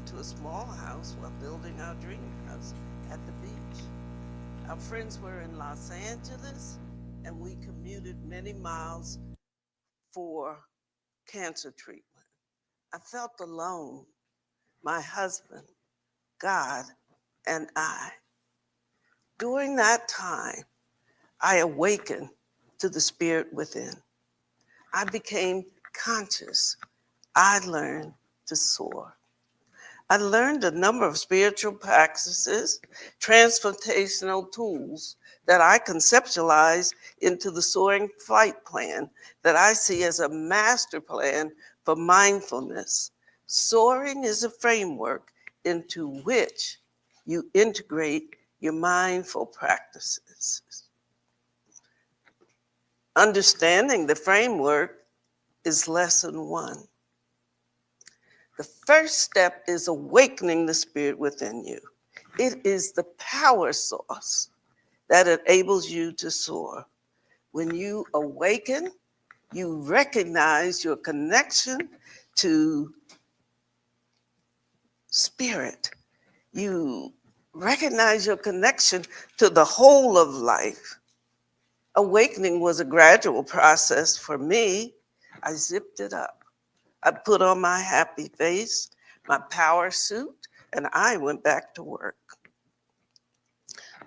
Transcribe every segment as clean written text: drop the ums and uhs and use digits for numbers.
moved to a small house while building our dream house at the beach. Our friends were in Los Angeles, and we commuted many miles for cancer treatment. I felt alone, my husband, God, and I. During that time, I awakened to the spirit within. I became conscious. I learned to soar. I learned a number of spiritual practices, transformational tools that I conceptualized into the Soaring Flight Plan that I see as a master plan for mindfulness. Soaring is a framework into which you integrate your mindful practices. Understanding the framework is lesson one. The first step is awakening the spirit within you. It is the power source that enables you to soar. When you awaken, you recognize your connection to spirit. You recognize your connection to the whole of life. Awakening was a gradual process for me. I zipped it up. I put on my happy face, my power suit, and I went back to work.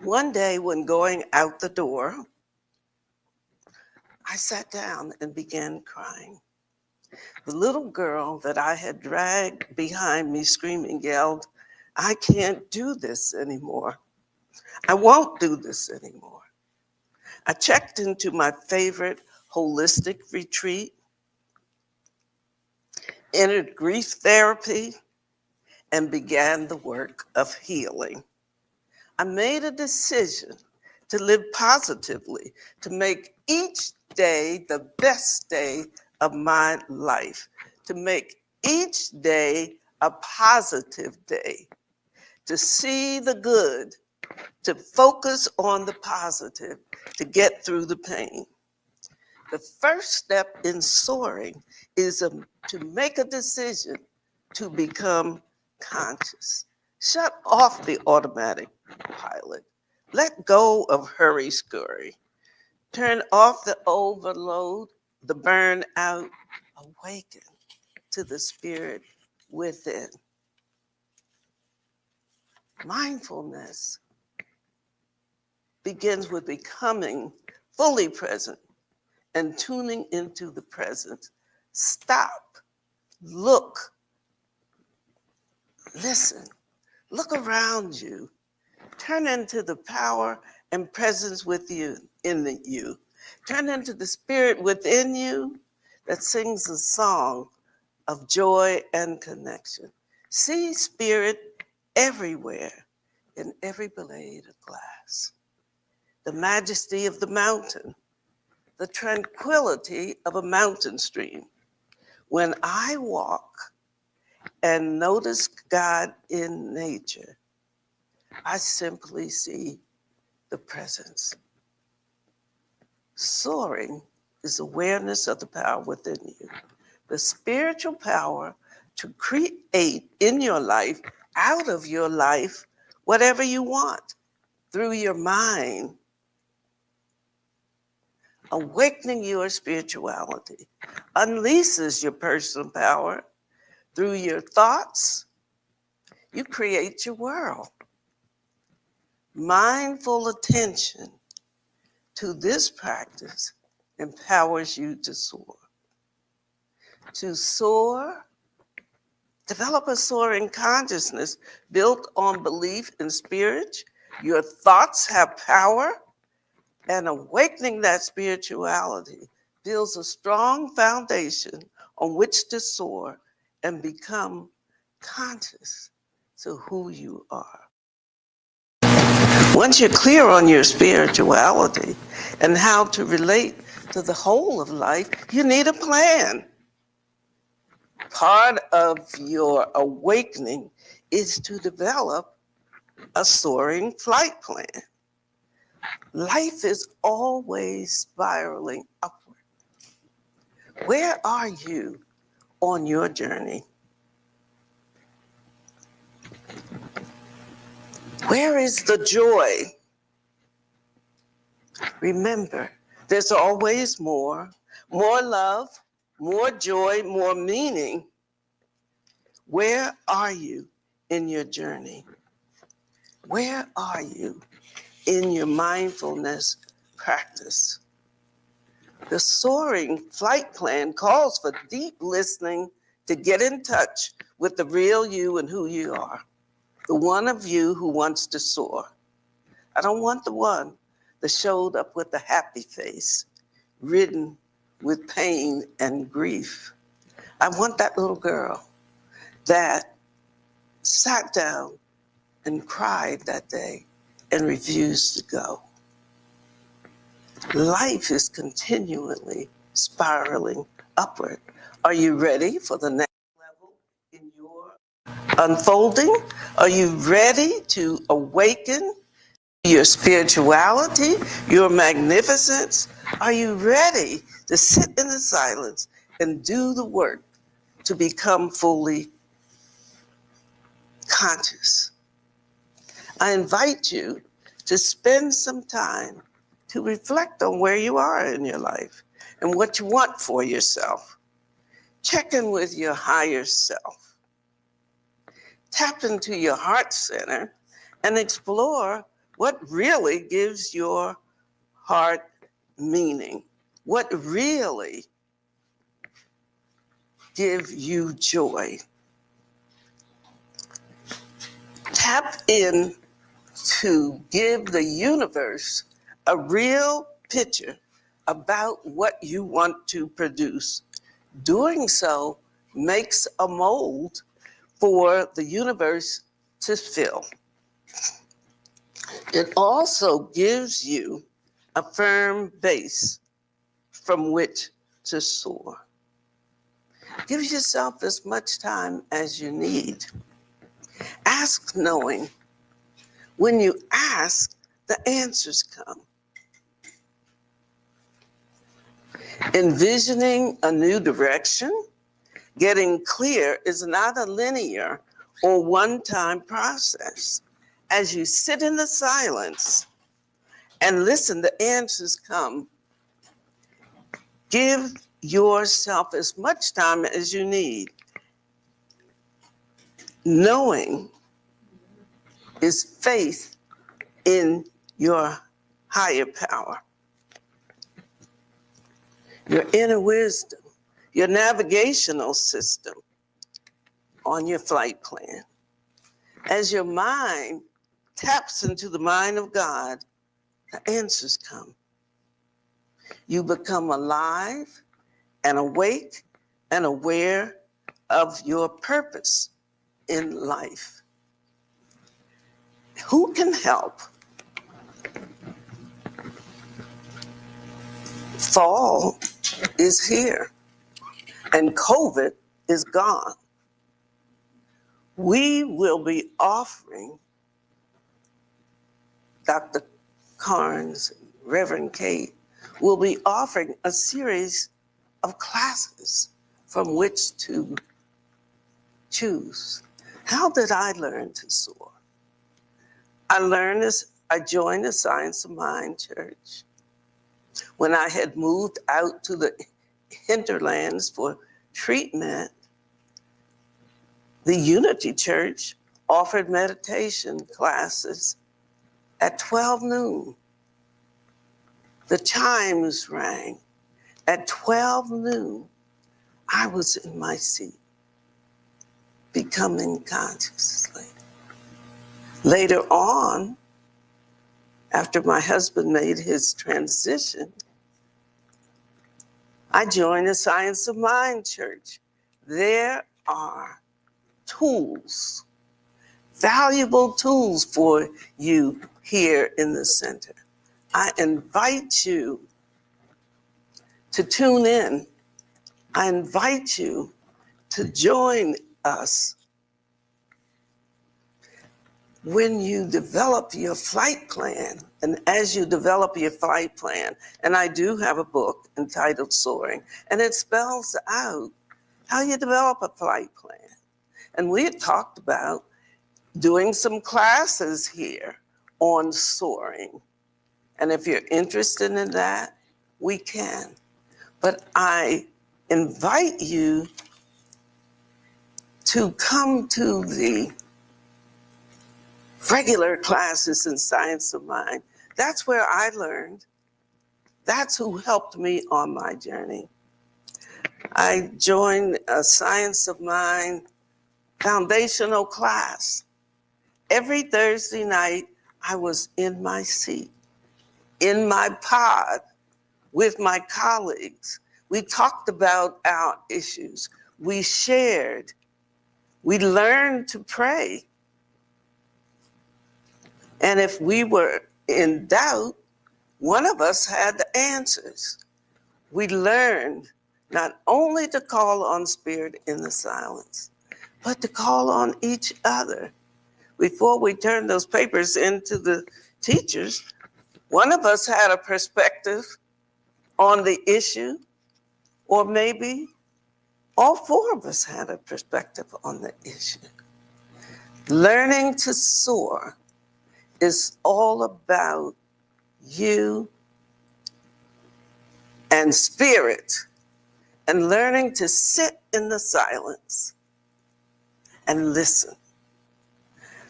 One day, when going out the door, I sat down and began crying. The little girl that I had dragged behind me screaming yelled, "I can't do this anymore. I won't do this anymore." I checked into my favorite holistic retreat, entered grief therapy, and began the work of healing. I made a decision to live positively, to make each day the best day of my life, to make each day a positive day, to see the good, to focus on the positive, to get through the pain. The first step in soaring is to make a decision to become conscious. Shut off the automatic pilot. Let go of hurry scurry. Turn off the overload, the burnout. Awaken to the spirit within. Mindfulness begins with becoming fully present and tuning into the present. Stop, look, listen, look around you. Turn into the power and presence with you in you. Turn into the spirit within you that sings a song of joy and connection. See spirit everywhere in every blade of glass. The majesty of the mountain, the tranquility of a mountain stream. When I walk and notice God in nature, I simply see the presence. Soaring is awareness of the power within you, the spiritual power to create in your life, out of your life, whatever you want through your mind. Awakening your spirituality unleashes your personal power through your thoughts. You create your world. Mindful attention to this practice empowers you to soar. To soar, develop a soaring consciousness built on belief in spirit. Your thoughts have power, and awakening that spirituality builds a strong foundation on which to soar and become conscious to who you are. Once you're clear on your spirituality and how to relate to the whole of life, you need a plan. Part of your awakening is to develop a soaring flight plan. Life is always spiraling upward. Where are you on your journey? Where is the joy? Remember, there's always more love, more joy, more meaning. Where are you in your journey? Where are you in your mindfulness practice? The Soaring flight plan calls for deep listening to get in touch with the real you and who you are, the one of you who wants to soar. I don't want the one that showed up with a happy face, ridden with pain and grief. I want that little girl that sat down and cried that day and refused to go. Life is continually spiraling upward. Are you ready for the next level in your unfolding? Are you ready to awaken your spirituality, your magnificence? Are you ready to sit in the silence and do the work to become fully conscious? I invite you to spend some time to reflect on where you are in your life and what you want for yourself. Check in with your higher self. Tap into your heart center and explore what really gives your heart meaning, what really gives you joy. Tap in to give the universe a real picture about what you want to produce. Doing so makes a mold for the universe to fill. It also gives you a firm base from which to soar. Give yourself as much time as you need. Ask knowing. When you ask, the answers come. Envisioning a new direction, getting clear is not a linear or one-time process. As you sit in the silence and listen, the answers come. Give yourself as much time as you need. Knowing is faith in your higher power, your inner wisdom, your navigational system on your flight plan. As your mind taps into the mind of God, the answers come. You become alive and awake and aware of your purpose in life. Who can help? Fall is here and COVID is gone. We will be offering Dr. Carnes, Reverend Kate, will be offering a series of classes from which to choose. How did I learn to soar? I joined the Science of Mind Church. When I had moved out to the hinterlands for treatment, the Unity Church offered meditation classes at 12 noon. The chimes rang. At 12 noon, I was in my seat, becoming consciously. Later on, after my husband made his transition, I joined the Science of Mind Church. There are tools, valuable tools for you here in the center. I invite you to tune in. I invite you to join us. When you develop your flight plan, and as you develop your flight plan, and I do have a book entitled Soaring, and it spells out how you develop a flight plan. And we had talked about doing some classes here on soaring. And if you're interested in that, we can. But I invite you to come to the regular classes in Science of Mind. That's where I learned. That's who helped me on my journey. I joined a Science of Mind foundational class. Every Thursday night, I was in my seat, in my pod, with my colleagues. We talked about our issues. We shared. We learned to pray. And if we were in doubt, one of us had the answers. We learned not only to call on Spirit in the silence, but to call on each other. Before we turned those papers into the teachers, one of us had a perspective on the issue, or maybe all four of us had a perspective on the issue. Learning to soar is all about you and Spirit, and learning to sit in the silence and listen.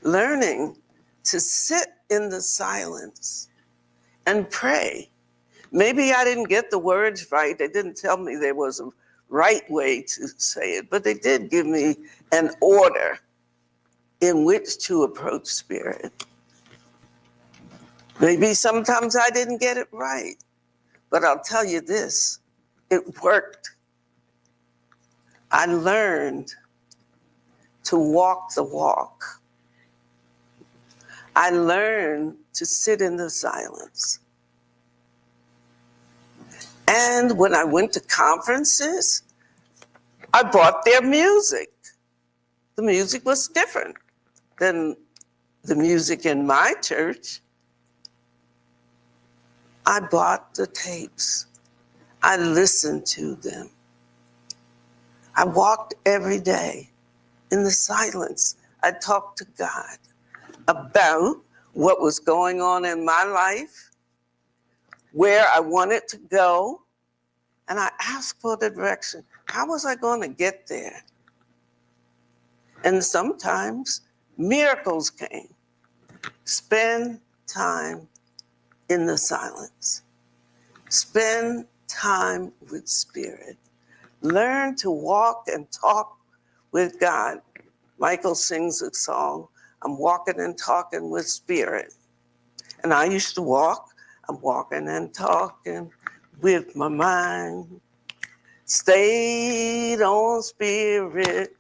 Learning to sit in the silence and pray. Maybe I didn't get the words right. They didn't tell me there was a right way to say it, but they did give me an order in which to approach Spirit. Maybe sometimes I didn't get it right, but I'll tell you this, it worked. I learned to walk the walk. I learned to sit in the silence. And when I went to conferences, I bought their music. The music was different than the music in my church. I bought the tapes. I listened to them. I walked every day in the silence. I talked to God about what was going on in my life, where I wanted to go, and I asked for the direction. How was I going to get there? And sometimes miracles came. Spend time in the silence. Spend time with Spirit. Learn to walk and talk with God. Michael sings a song, I'm walking and talking with Spirit. And I used to walk, I'm walking and talking with my mind. Stayed on Spirit,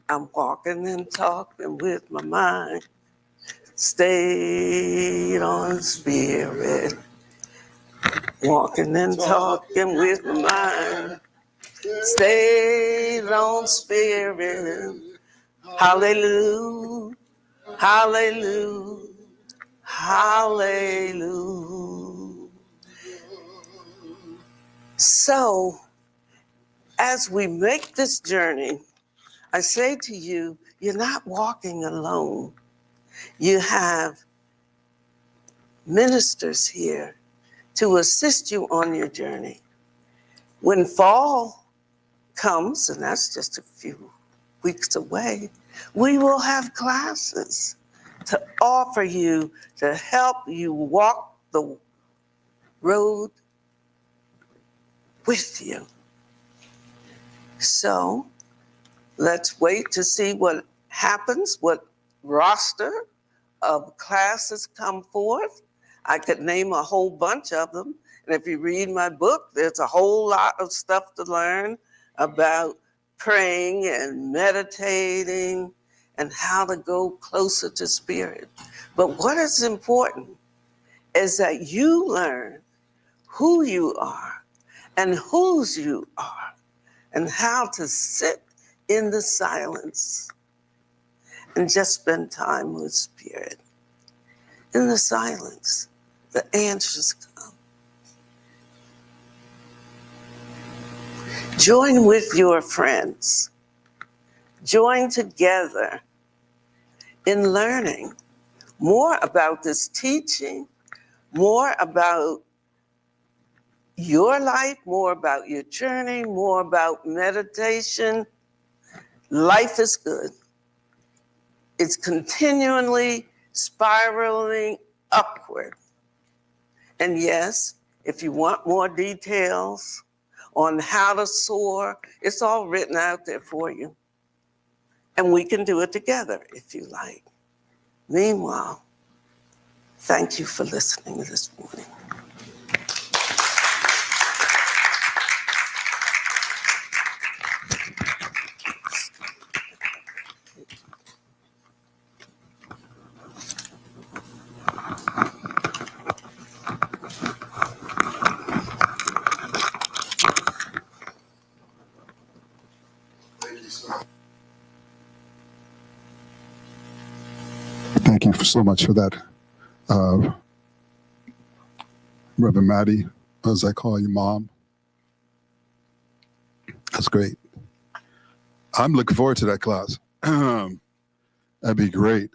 I'm walking and talking with my mind. Stayed on Spirit, walking and talking with my mind. Stayed on Spirit, hallelujah, hallelujah, hallelujah. So, as we make this journey, I say to you, you're not walking alone. You have ministers here to assist you on your journey. When fall comes, and that's just a few weeks away, we will have classes to offer you, to help you walk the road with you. So let's wait to see what happens, what roster of classes come forth. I could name a whole bunch of them. And if you read my book, there's a whole lot of stuff to learn about praying and meditating and how to go closer to Spirit. But what is important is that you learn who you are and whose you are and how to sit in the silence and just spend time with Spirit. In the silence, the answers come. Join with your friends. Join together in learning more about this teaching, more about your life, more about your journey, more about meditation. Life is good. It's continually spiraling upward. And yes, if you want more details on how to soar, it's all written out there for you. And we can do it together if you like. Meanwhile, thank you for listening this morning. Thank you so much for that, Reverend Matti, as I call you, Mom. That's great. I'm looking forward to that class. That'd be great.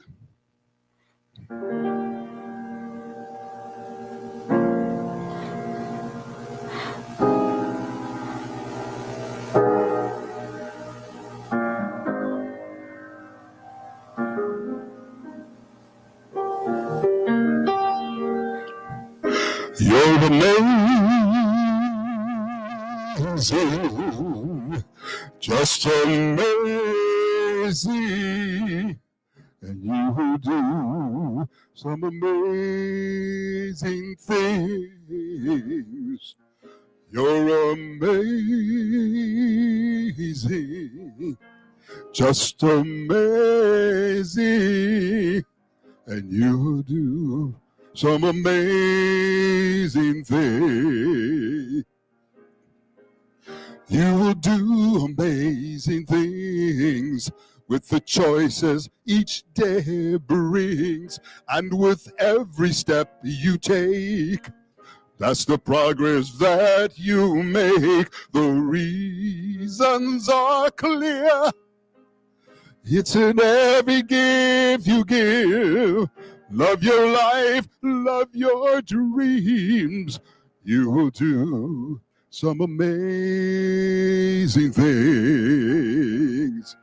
You're amazing, just amazing, and you do some amazing things. You're amazing, just amazing, and you do some amazing things. You will do amazing things with the choices each day brings, and with every step you take. That's the progress that you make. The reasons are clear. It's in every gift you give. Love your life, love your dreams. You will do some amazing things.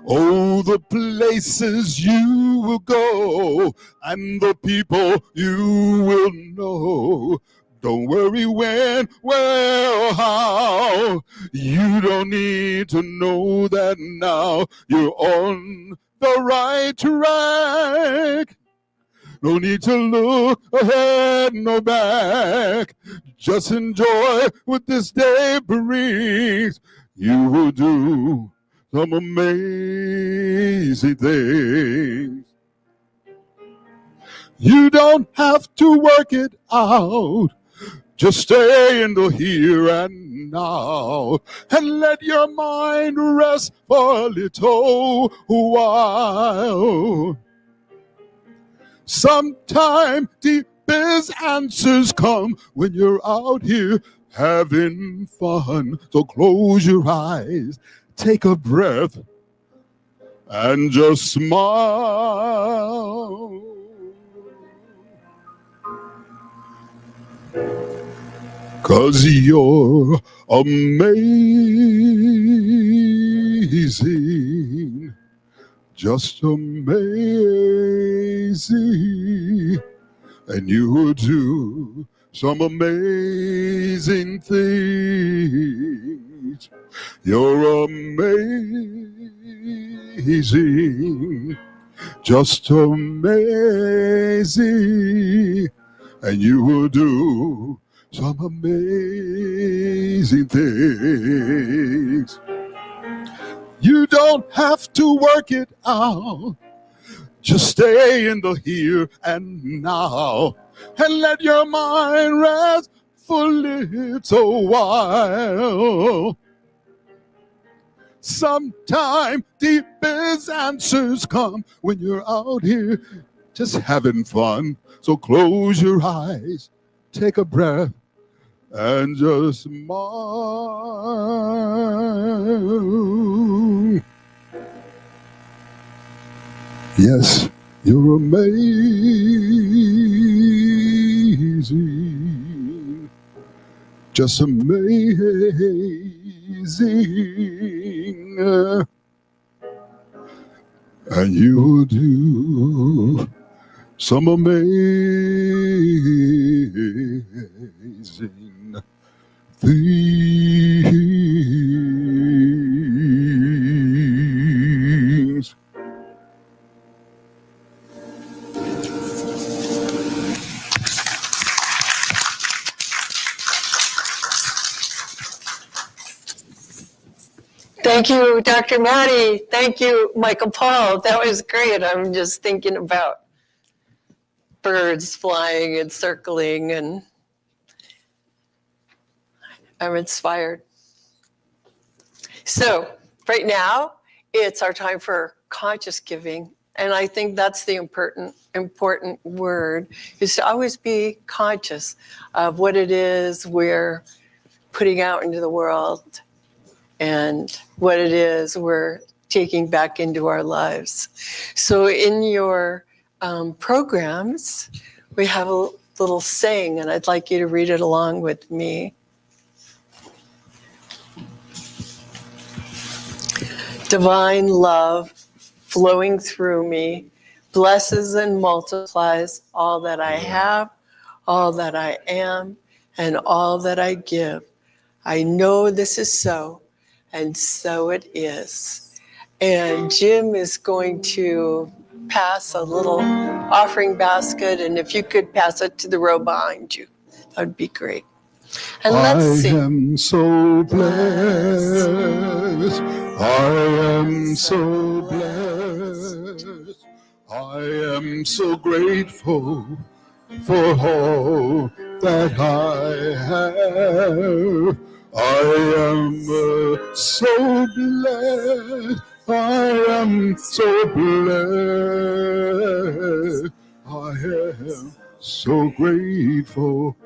Oh, the places you will go and the people you will know. Don't worry when, where, how. You don't need to know that now. You're on the right track. No need to look ahead, no back. Just enjoy what this day brings. You will do some amazing things. You don't have to work it out. Just stay in the here and now and let your mind rest for a little while. Sometime deepest answers come when you're out here having fun. So close your eyes, take a breath, and just smile. 'Cause you're amazing, just amazing, and you will do some amazing things. You're amazing, just amazing, and you will do some amazing things. You don't have to work it out. Just stay in the here and now and let your mind rest for a little while. Sometime deepest answers come when you're out here just having fun. So close your eyes, take a breath, and just smile. Yes, you're amazing, just amazing. And you'll do some amazing things. Thank you, Dr. Matti. Thank you, Michael Paul. That was great. I'm just thinking about birds flying and circling, and I'm inspired. So right now, it's our time for conscious giving. And I think that's the important word, is to always be conscious of what it is we're putting out into the world and what it is we're taking back into our lives. So in your programs, we have a little saying, and I'd like you to read it along with me. Divine love flowing through me blesses and multiplies all that I have, all that I am, and all that I give. I know this is so, and so it is. And Jim is going to pass a little offering basket, and if you could pass it to the row behind you, that would be great. And let's see. I am so blessed. I am so blessed. I am so grateful for all that I have. I am so blessed. I am so blessed. I am so grateful.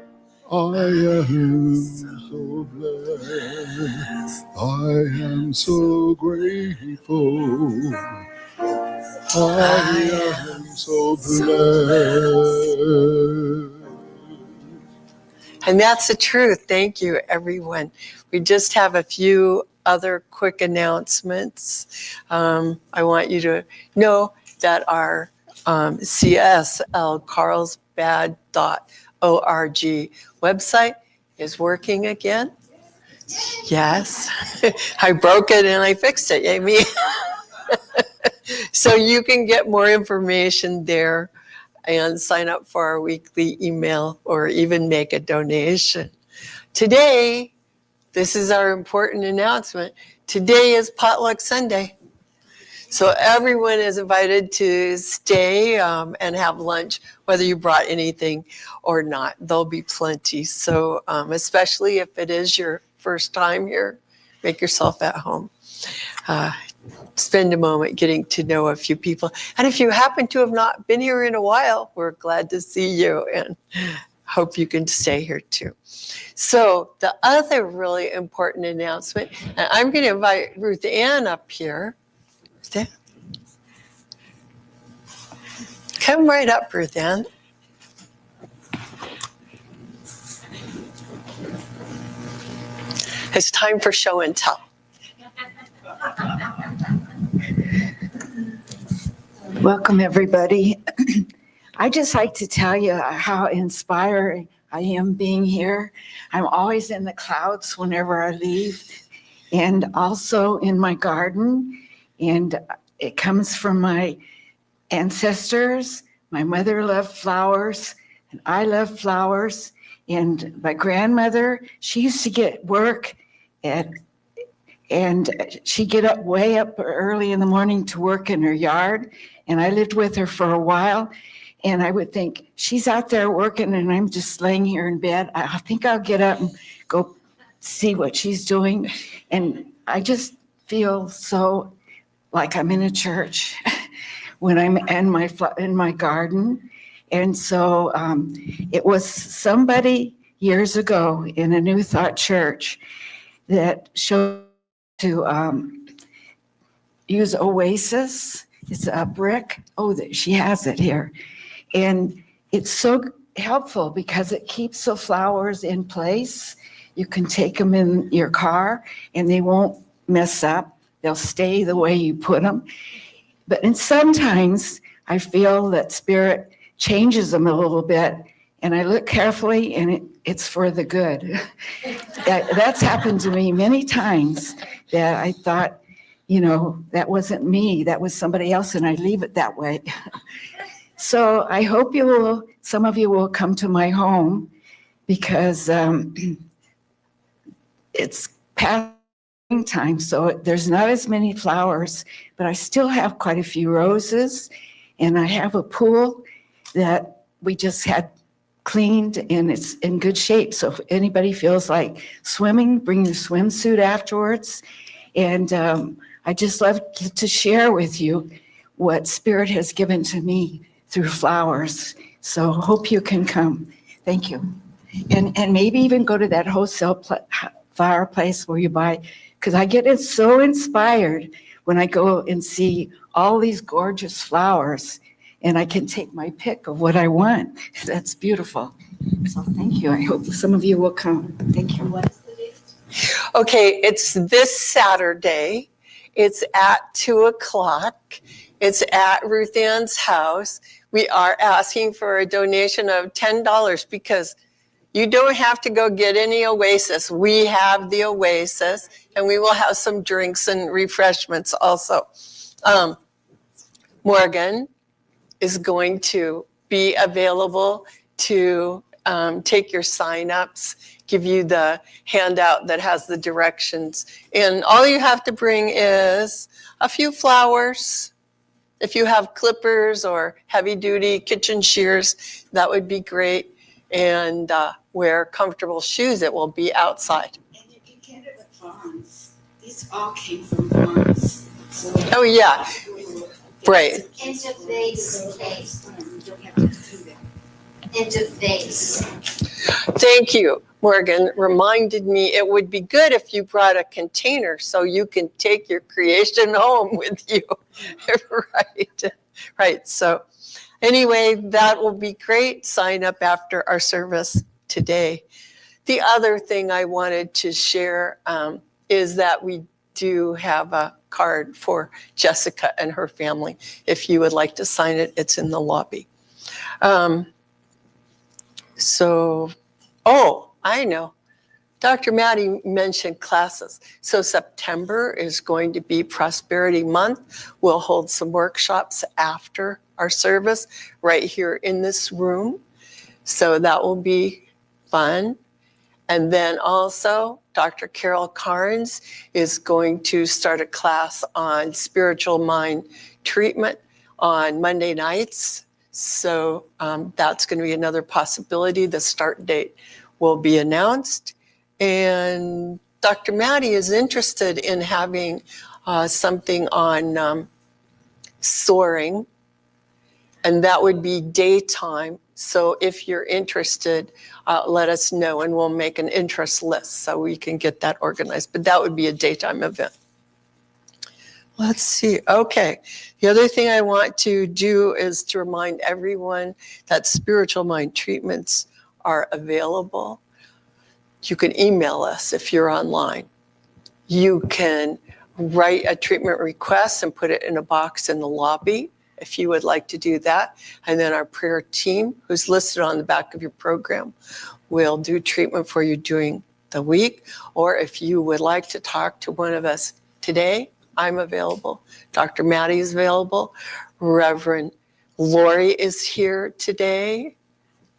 I am so blessed. I am so grateful. I am so blessed. And that's the truth. Thank you, everyone. We just have a few other quick announcements. I want you to know that our CSLCarlsbad.org website is working again. Yes, I broke it and I fixed it, Amy. So you can get more information there and sign up for our weekly email or even make a donation. Today, this is our important announcement. Today is Potluck Sunday. So everyone is invited to stay and have lunch, whether you brought anything or not. There'll be plenty. So especially if it is your first time here, make yourself at home. Spend a moment getting to know a few people. And if you happen to have not been here in a while, we're glad to see you and hope you can stay here too. So the other really important announcement, and I'm going to invite Ruth Ann up here. Come right up, Ruth Ann. It's time for show and tell. Welcome, everybody. I just like to tell you how inspiring I am being here. I'm always in the clouds whenever I leave, and also in my garden. And it comes from my ancestors. My mother loved flowers, and I love flowers. And my grandmother, she used to get work and she'd get up way up early in the morning to work in her yard. And I lived with her for a while. And I would think, she's out there working and I'm just laying here in bed. I think I'll get up and go see what she's doing. And I just feel so like I'm in a church when I'm in my garden. And so it was somebody years ago in a New Thought church that showed to use Oasis It's a brick. Oh, she has it here. And it's so helpful because it keeps the flowers in place. You can take them in your car and they won't mess up. They'll stay the way you put them. And sometimes I feel that Spirit changes them a little bit, and I look carefully and it's for the good. That's happened to me many times that I thought, that wasn't me, that was somebody else, and I leave it that way. So I hope some of you will come to my home because it's past time, so there's not as many flowers, but I still have quite a few roses, and I have a pool that we just had cleaned and it's in good shape. So if anybody feels like swimming, bring your swimsuit afterwards. And I just love to share with you what Spirit has given to me through flowers. So hope you can come. Thank you. And maybe even go to that wholesale flower place where you buy, because I get so inspired when I go and see all these gorgeous flowers and I can take my pick of what I want. That's beautiful. So thank you. I hope some of you will come. Thank you. What's the date? Okay, it's this Saturday. It's at 2:00. It's at Ruth Ann's house. We are asking for a donation of $10 because you don't have to go get any Oasis. We have the Oasis, and we will have some drinks and refreshments also. Morgan is going to be available to take your sign-ups, give you the handout that has the directions. And all you have to bring is a few flowers. If you have clippers or heavy-duty kitchen shears, that would be great. And wear comfortable shoes. It will be outside. And you can get it at farms. These all came from farms. So oh, yeah. Right. Interface. Thank you. Morgan reminded me it would be good if you brought a container so you can take your creation home with you. Right. So anyway, that will be great. Sign up after our service today. The other thing I wanted to share is that we do have a card for Jessica and her family. If you would like to sign it, it's in the lobby. I know. Dr. Matti mentioned classes. So September is going to be Prosperity Month. We'll hold some workshops after our service right here in this room. So that will be fun. And then also, Dr. Carol Carnes is going to start a class on spiritual mind treatment on Monday nights. So that's going to be another possibility. The start date will be announced. And Dr. Matti is interested in having something on soaring, and that would be daytime. So if you're interested, let us know and we'll make an interest list so we can get that organized. But that would be a daytime event. Let's see. Okay. The other thing I want to do is to remind everyone that spiritual mind treatments are available. You can email us if you're online. You can write a treatment request and put it in a box in the lobby if you would like to do that. And then our prayer team, who's listed on the back of your program, will do treatment for you during the week. Or if you would like to talk to one of us today, I'm available. Dr. Matti is available. Reverend Lori is here today.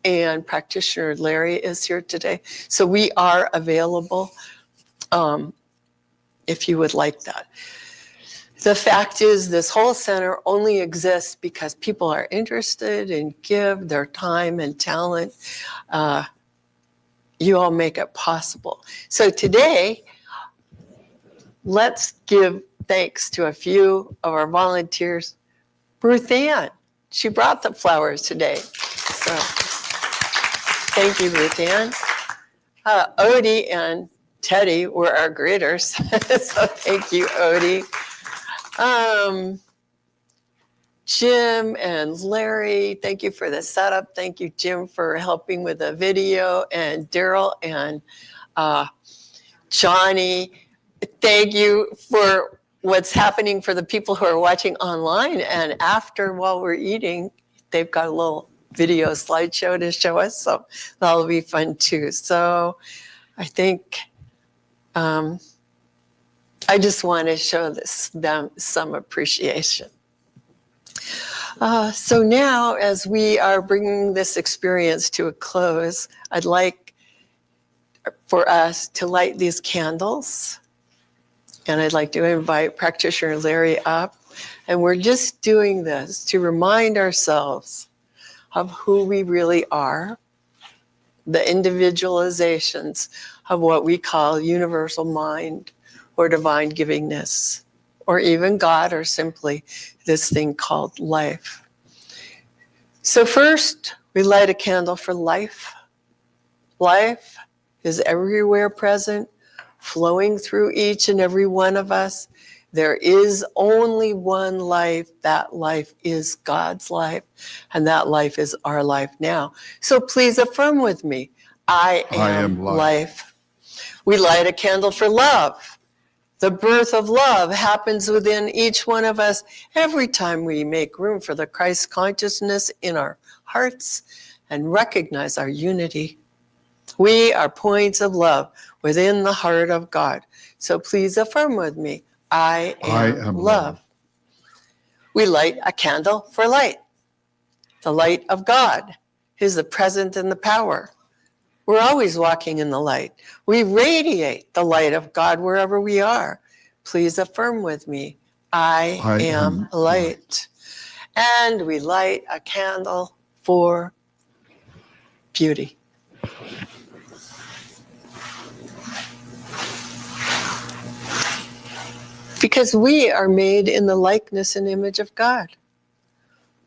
And practitioner Larry is here today. So we are available if you would like that. The fact is this whole center only exists because people are interested and give their time and talent. You all make it possible. So today, let's give thanks to a few of our volunteers. Ruth Ann, she brought the flowers today. So thank you, Ruth Ann. Odie and Teddy were our greeters. So thank you, Odie. Jim and Larry, thank you for the setup. Thank you, Jim, for helping with the video, and Daryl and Johnny. Thank you for what's happening for the people who are watching online. And after, while we're eating, they've got a little video slideshow to show us. So that'll be fun too. So I think I just want to show them some appreciation. So now, as we are bringing this experience to a close, I'd like for us to light these candles. And I'd like to invite practitioner Larry up. And we're just doing this to remind ourselves of who we really are, the individualizations of what we call universal mind or divine givingness, or even God, or simply this thing called life. So first, we light a candle for life. Life is everywhere present, flowing through each and every one of us. There is only one life. That life is God's life, and that life is our life now. So please affirm with me, I am life. We light a candle for love. The birth of love happens within each one of us every time we make room for the Christ consciousness in our hearts and recognize our unity. We are points of love within the heart of God. So please affirm with me, I am love. We light a candle for light. The light of God is the present and the power. We're always walking in the light. We radiate the light of God wherever we are. Please affirm with me, I am light. And we light a candle for beauty. Because we are made in the likeness and image of God.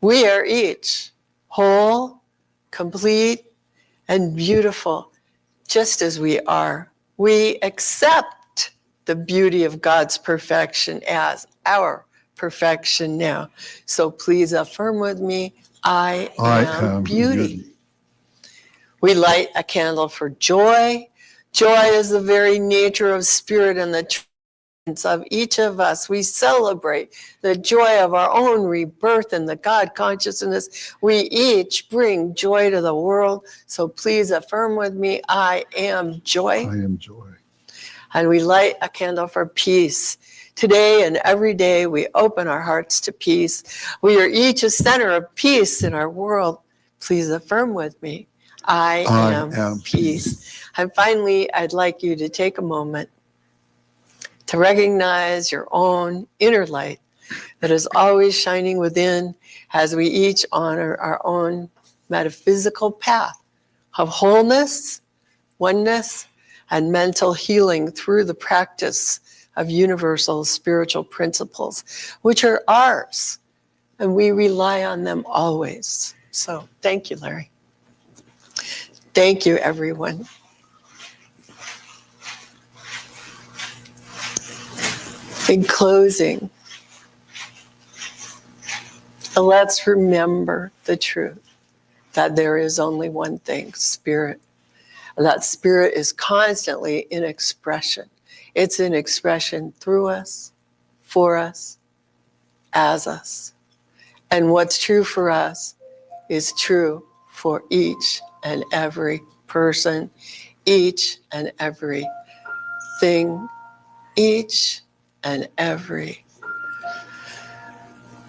We are each whole, complete, and beautiful, just as we are. We accept the beauty of God's perfection as our perfection now. So please affirm with me, I am beauty. We light a candle for joy. Joy is the very nature of spirit and the truth of each of us. We celebrate the joy of our own rebirth and the God consciousness. We each bring joy to the world. So please affirm with me, I am joy. I am joy. And we light a candle for peace. Today and every day we open our hearts to peace. We are each a center of peace in our world. Please affirm with me, I am peace. And finally, I'd like you to take a moment to recognize your own inner light that is always shining within as we each honor our own metaphysical path of wholeness, oneness, and mental healing through the practice of universal spiritual principles, which are ours, and we rely on them always. So thank you, Larry. Thank you, everyone. In closing, let's remember the truth that there is only one thing, spirit. That spirit is constantly in expression. It's in expression through us, for us, as us. And what's true for us is true for each and every person, each and every thing, each and every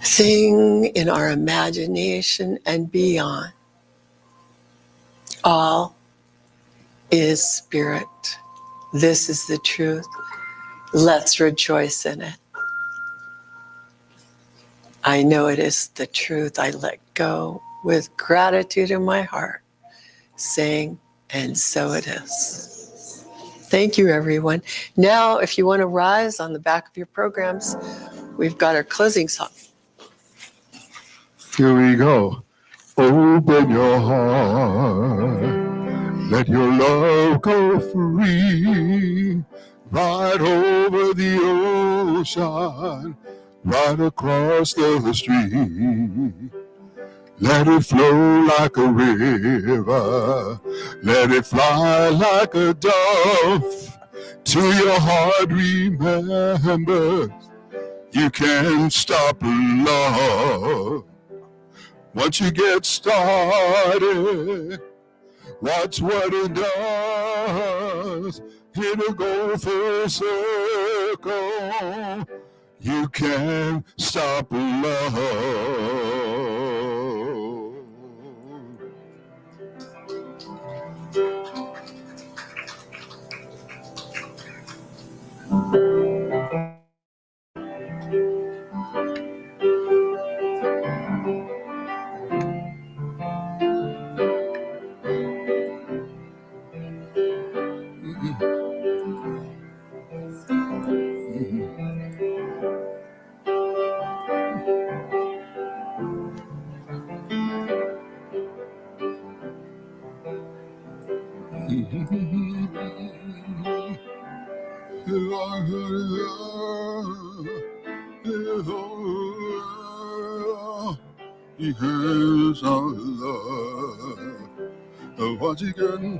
thing in our imagination and beyond. All is spirit. This is the truth. Let's rejoice in it. I know it is the truth. I let go with gratitude in my heart, saying, and so it is. Thank you, everyone. Now, if you want to rise on the back of your programs, we've got our closing song. Here we go. Open your heart. Let your love go free. Right over the ocean. right across the street. Let it flow like a river. Let it fly like a dove. To your heart remember, you can't stop love. Once you get started, watch what it does. It'll go full circle. You can't stop love. Because of love, what you can